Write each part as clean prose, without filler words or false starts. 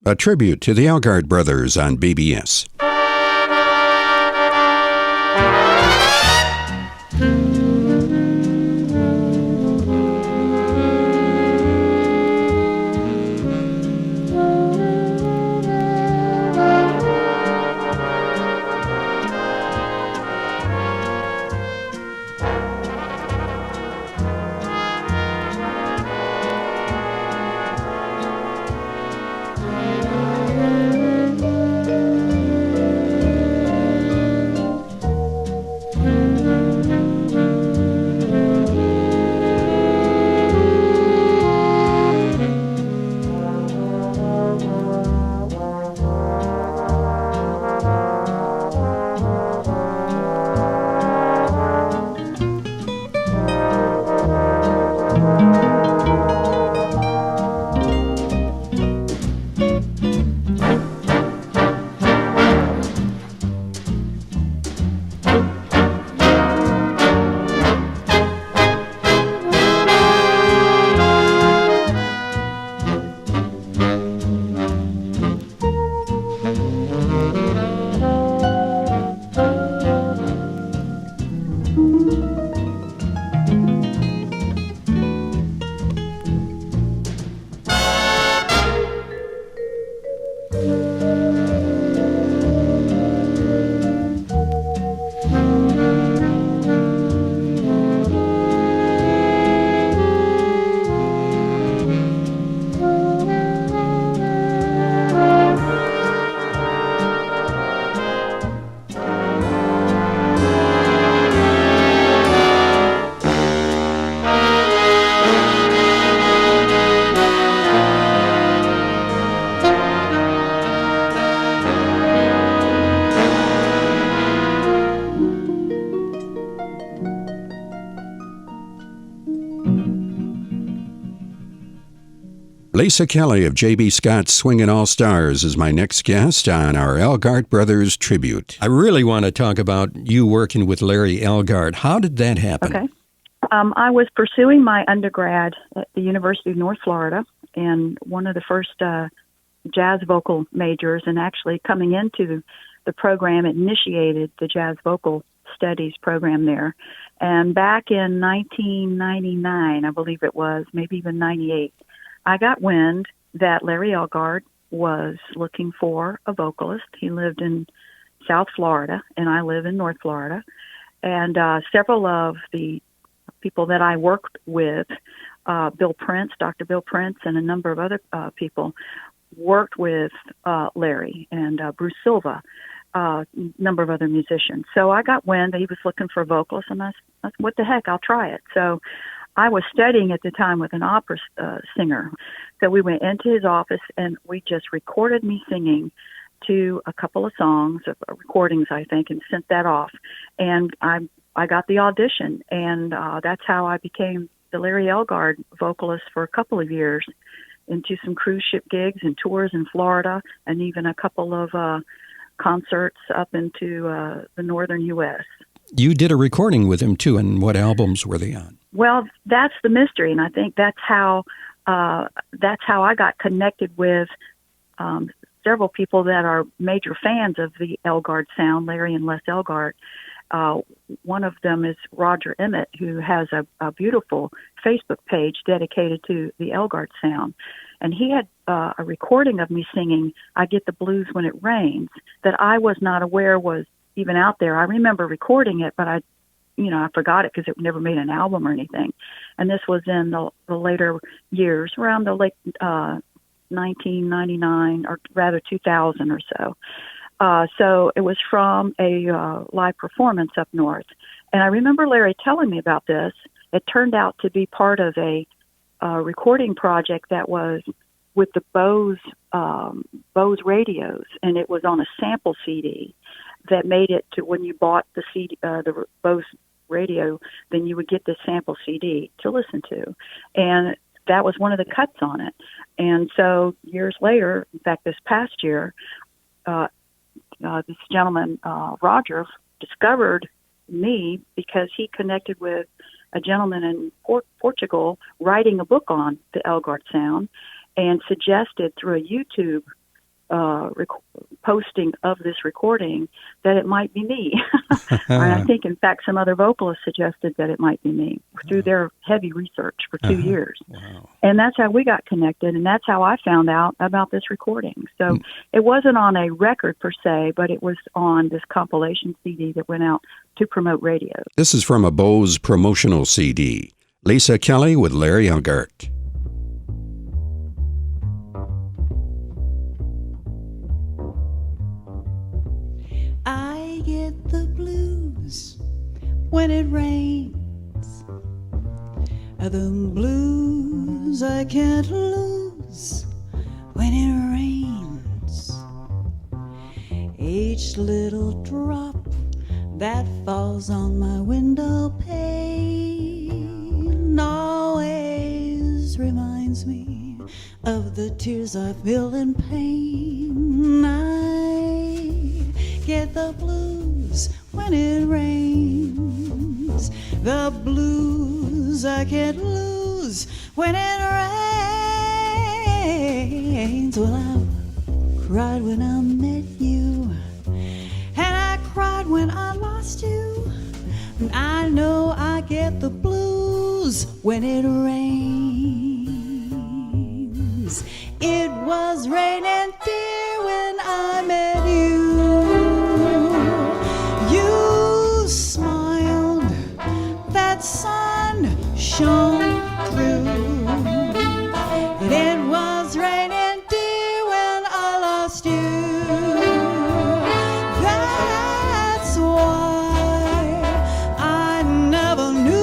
a tribute to the Elgart brothers on BBS. Lisa Kelly of J.B. Scott's Swingin' All-Stars is my next guest on our Elgart Brothers Tribute. I really want to talk about you working with Larry Elgart. How did that happen? Okay. I was pursuing my undergrad at the University of North Florida, and one of the first jazz vocal majors, and actually coming into the program, initiated the jazz vocal studies program there. And back in 1999, I believe it was, maybe even 98, I got wind that Larry Elgart was looking for a vocalist. He lived in South Florida, and I live in North Florida. And several of the people that I worked with, Bill Prince, Dr. Bill Prince, and a number of other people, worked with Larry and Bruce Silva, a number of other musicians. So I got wind that he was looking for a vocalist, and I said, what the heck, I'll try it. So I was studying at the time with an opera singer. So we went into his office, and we just recorded me singing to a couple of songs, recordings, I think, and sent that off. And I got the audition, and that's how I became the Larry Elgart vocalist for a couple of years, into some cruise ship gigs and tours in Florida, and even a couple of concerts up into the northern U.S. You did a recording with him, too, and what albums were they on? Well, that's the mystery, and I think that's how I got connected with several people that are major fans of the Elgart sound, Larry and Les Elgart. One of them is Roger Emmett, who has a beautiful Facebook page dedicated to the Elgart sound. And he had a recording of me singing "I Get the Blues When It Rains" that I was not aware was even out there. I remember recording it, but I forgot it because it never made an album or anything. And this was in the later years, around the late 1999, or rather 2000 or so. So it was from a live performance up north. And I remember Larry telling me about this. It turned out to be part of a recording project that was with the Bose radios, and it was on a sample CD that made it to when you bought the CD, the Bose radio, then you would get this sample CD to listen to. And that was one of the cuts on it. And so years later, in fact, this past year, this gentleman, Roger, discovered me because he connected with a gentleman in Portugal writing a book on the Elgart sound, and suggested through a YouTube posting of this recording that it might be me. And I think, in fact, some other vocalists suggested that it might be me through their heavy research for 2 years. Wow. And that's how we got connected, and that's how I found out about this recording. So it wasn't on a record per se, but it was on this compilation CD that went out to promote radio. This is from a Bose promotional CD. Lisa Kelly with Larry Elgart. I get the blues when it rains, the blues I can't lose when it rains. Each little drop that falls on my window pane always reminds me of the tears I feel in pain. I get the blues when it rains, the blues I can't lose when it rains. Well, I cried when I met you, and I cried when I lost you, and I know I get the blues when it rains. It was raining, dear, when I met you. You smiled, that sun shone through. And it was raining, dear, when I lost you. That's why I never knew.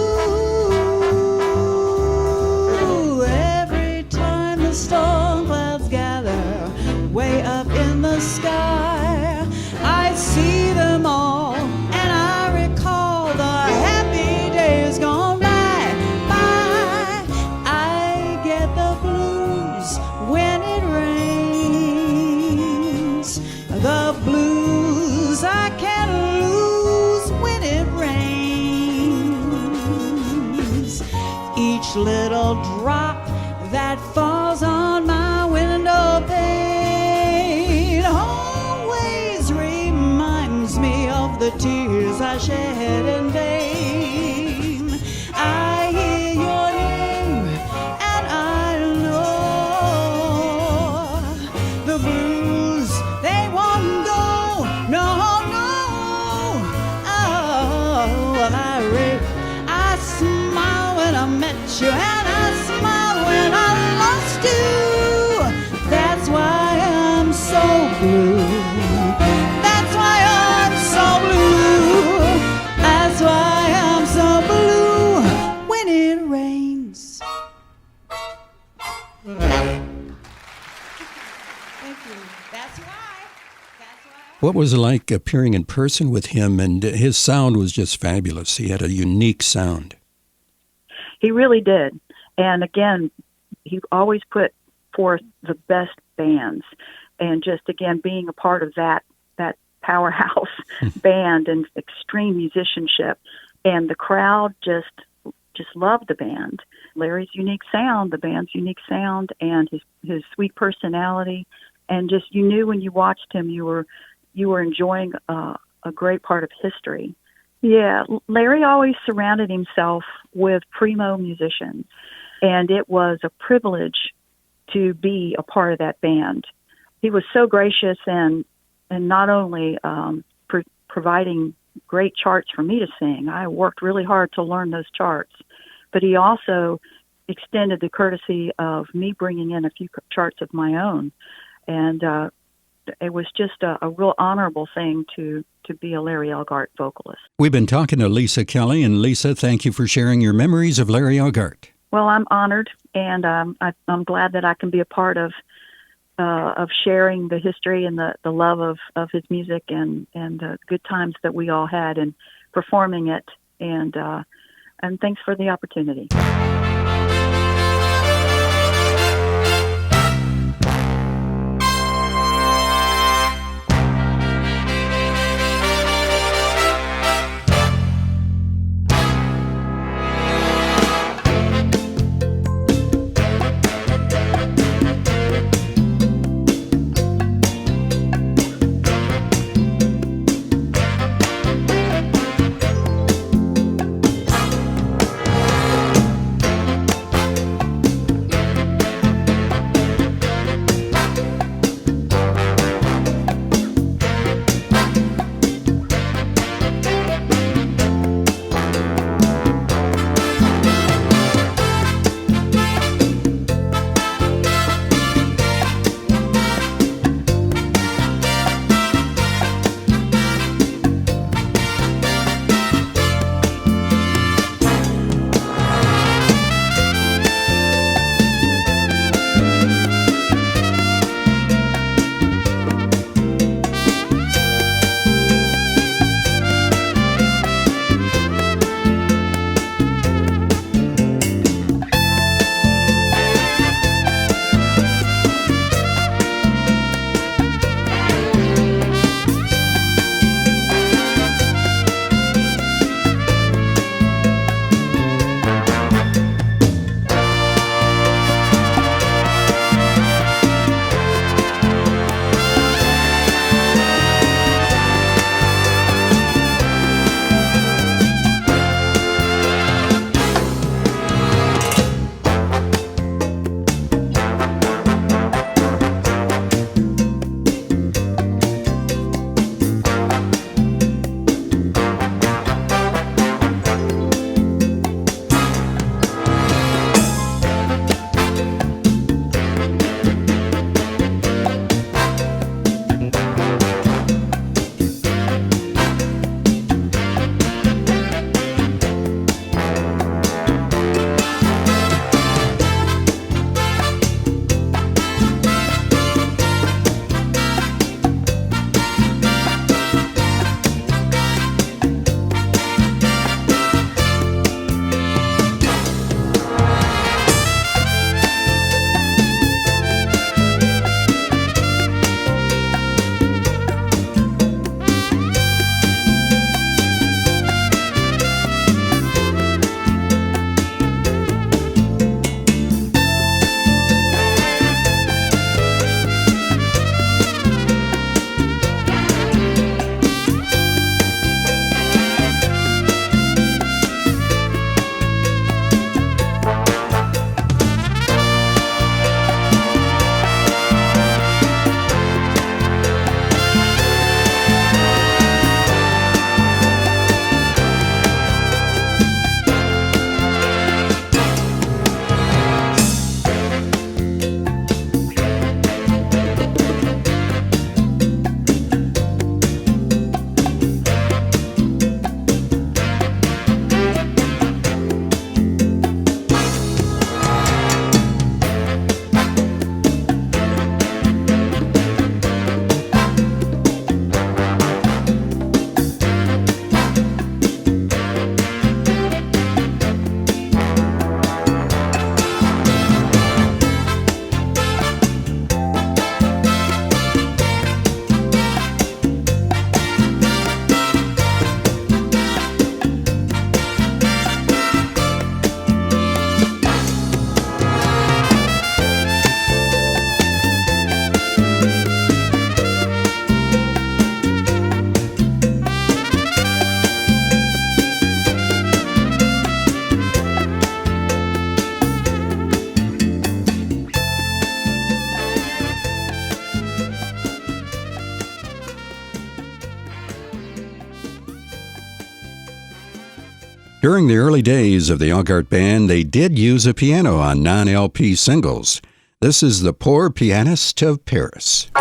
Every time the storm clouds gather way up in the sky, I see them all, and I recall the happy days gone by. I get the blues when it rains, the blues I can't lose when it rains. Each little drop that falls on my window pane always reminds me of the tears I shed in vain. I hear your name and I know the blues, they won't go, no, no. Oh, I smile when I met you, and I smile when I lost you. That's why I'm so blue. That's why I'm so blue. That's why I'm so blue when it rains. Thank you. That's why. That's why. What was it like appearing in person with him? And his sound was just fabulous. He had a unique sound. He really did. And again, he always put forth the best bands. And just, again, being a part of that powerhouse band and extreme musicianship. And the crowd just loved the band. Larry's unique sound, the band's unique sound, and his sweet personality. And just, you knew when you watched him, you were enjoying a great part of history. Yeah, Larry always surrounded himself with primo musicians, and it was a privilege to be a part of that band. He was so gracious and not only providing great charts for me to sing. I worked really hard to learn those charts, but he also extended the courtesy of me bringing in a few charts of my own, and it was just a real honorable thing to be a Larry Elgart vocalist. We've been talking to Lisa Kelly, and Lisa, thank you for sharing your memories of Larry Elgart. Well, I'm honored, and I'm glad that I can be a part of sharing the history and the love of his music and the good times that we all had in performing it. And thanks for the opportunity. During the early days of the Elgart Band, they did use a piano on non-LP singles. This is The Poor Pianist of Paris.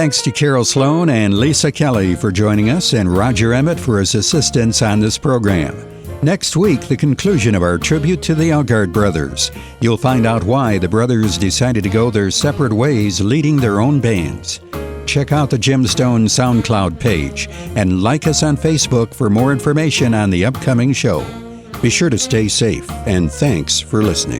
Thanks to Carol Sloan and Lisa Kelly for joining us, and Roger Emmett for his assistance on this program. Next week, the conclusion of our tribute to the Elgart brothers. You'll find out why the brothers decided to go their separate ways leading their own bands. Check out the Gemstone SoundCloud page and like us on Facebook for more information on the upcoming show. Be sure to stay safe, and thanks for listening.